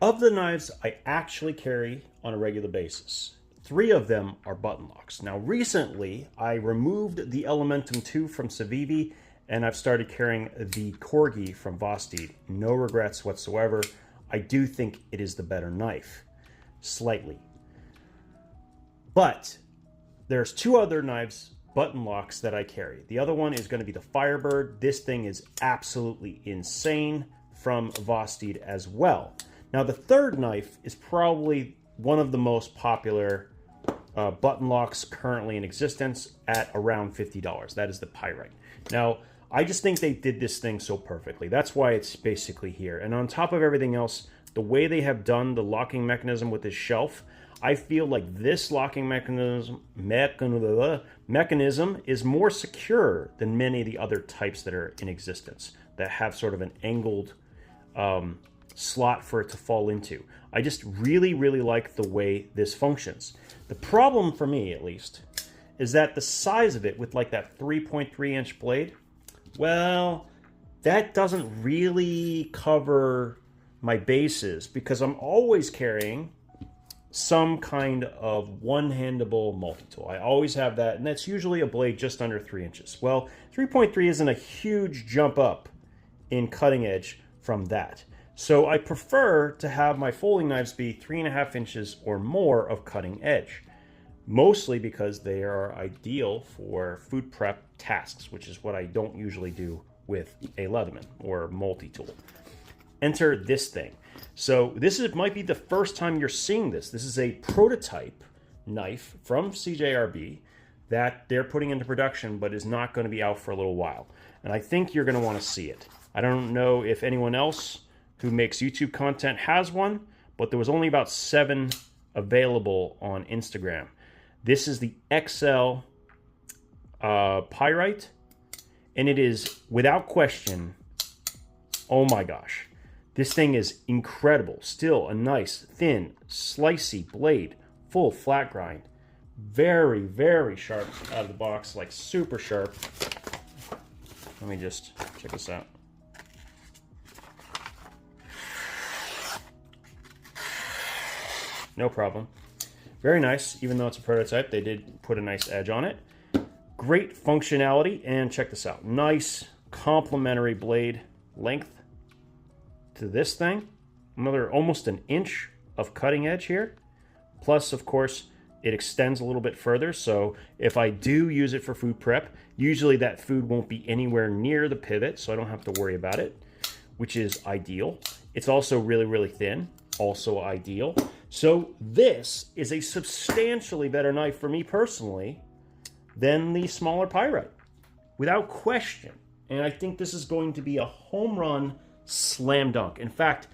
Of the knives I actually carry on a regular basis, 3 of them are button locks. Now recently I removed the Elementum 2 from Civivi and I've started carrying the Corgi from Vosteed. No regrets whatsoever. I do think it is the better knife, slightly. But there's 2 other knives, button locks, that I carry. The other one is going to be the Firebird. This thing is absolutely insane, from Vosteed as well. Now the third knife is probably one of the most popular button locks currently in existence at around $50. That is the Pyrite. Now, I just think they did this thing so perfectly. That's why it's basically here. And on top of everything else, the way they have done the locking mechanism with this shelf, I feel like this locking mechanism is more secure than many of the other types that are in existence that have sort of an angled slot for it to fall into. I just really, really like the way this functions. The problem for me, at least, is that the size of it with like that 3.3-inch blade, well, that doesn't really cover my bases because I'm always carrying some kind of one-handable multi-tool. I always have that, and that's usually a blade just under 3 inches. Well, 3.3 isn't a huge jump up in cutting edge from that. So I prefer to have my folding knives be 3.5 inches or more of cutting edge, mostly because they are ideal for food prep tasks, which is what I don't usually do with a Leatherman or multi-tool. Enter this thing. So this might be the first time you're seeing this. This is a prototype knife from CJRB that they're putting into production, but is not going to be out for a little while. And I think you're going to want to see it. I don't know if anyone else who makes YouTube content has one, but there was only about 7 available on Instagram. This is the XL Pyrite, and it is, without question, oh my gosh, this thing is incredible. Still a nice, thin, slicey blade, full flat grind. Very, very sharp out of the box, like super sharp. Let me just check this out. No problem. Very nice, even though it's a prototype, they did put a nice edge on it. Great functionality, and check this out. Nice complementary blade length to this thing. Another almost an inch of cutting edge here. Plus, of course, it extends a little bit further, so if I do use it for food prep, usually that food won't be anywhere near the pivot, so I don't have to worry about it, which is ideal. It's also really, really thin, also ideal. So this is a substantially better knife for me personally than the smaller Pyrite, without question. And I think this is going to be a home run slam dunk. In fact,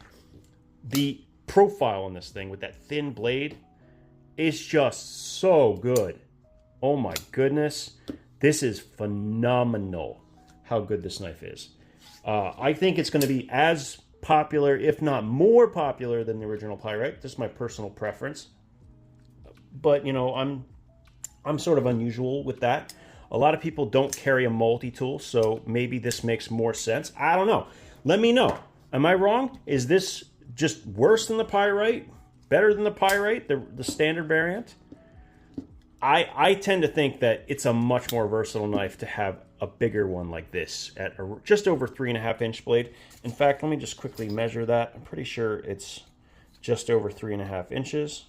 the profile on this thing with that thin blade is just so good. Oh my goodness. This is phenomenal how good this knife is. I think it's going to be as popular, if not more popular, than the original Pyrite. This is my personal preference. But, you know, I'm sort of unusual with that. A lot of people don't carry a multi-tool, so maybe this makes more sense. I don't know. Let me know. Am I wrong? Is this just worse than the Pyrite? Better than the Pyrite, the standard variant? I tend to think that it's a much more versatile knife to have a bigger one like this at just over 3.5-inch blade. In fact, let me just quickly measure that. I'm pretty sure it's just over 3.5 inches.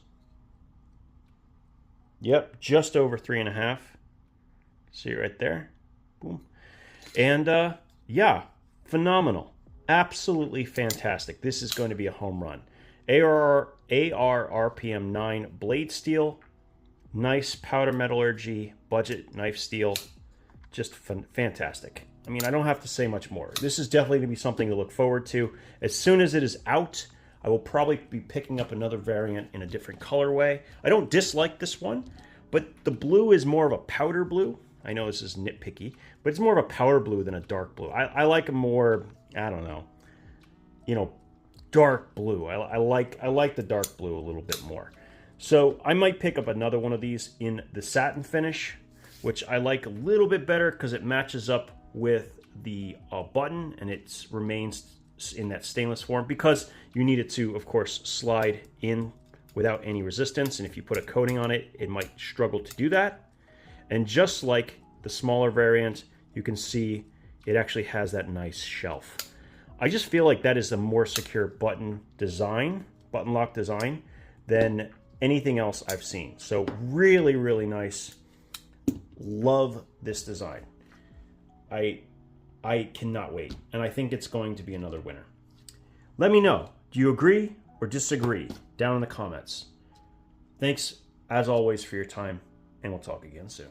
Yep, just over 3.5. See it right there. Boom. And yeah, phenomenal. Absolutely fantastic. This is going to be a home run. AR RPM 9 blade steel. Nice powder metallurgy, budget knife steel. Just fantastic. I mean, I don't have to say much more. This is definitely going to be something to look forward to. As soon as it is out, I will probably be picking up another variant in a different colorway. I don't dislike this one, but the blue is more of a powder blue. I know this is nitpicky, but it's more of a powder blue than a dark blue. I like a more, I don't know, you know, dark blue. I like the dark blue a little bit more. So I might pick up another one of these in the satin finish, which I like a little bit better because it matches up with the button and it remains in that stainless form because you need it to, of course, slide in without any resistance. And if you put a coating on it, it might struggle to do that. And just like the smaller variant, you can see it actually has that nice shelf. I just feel like that is a more secure button lock design than anything else I've seen. So really, really nice. Love this design. I cannot wait, and I think it's going to be another winner. Let me know, do you agree or disagree down in the comments. Thanks, as always, for your time, and we'll talk again soon.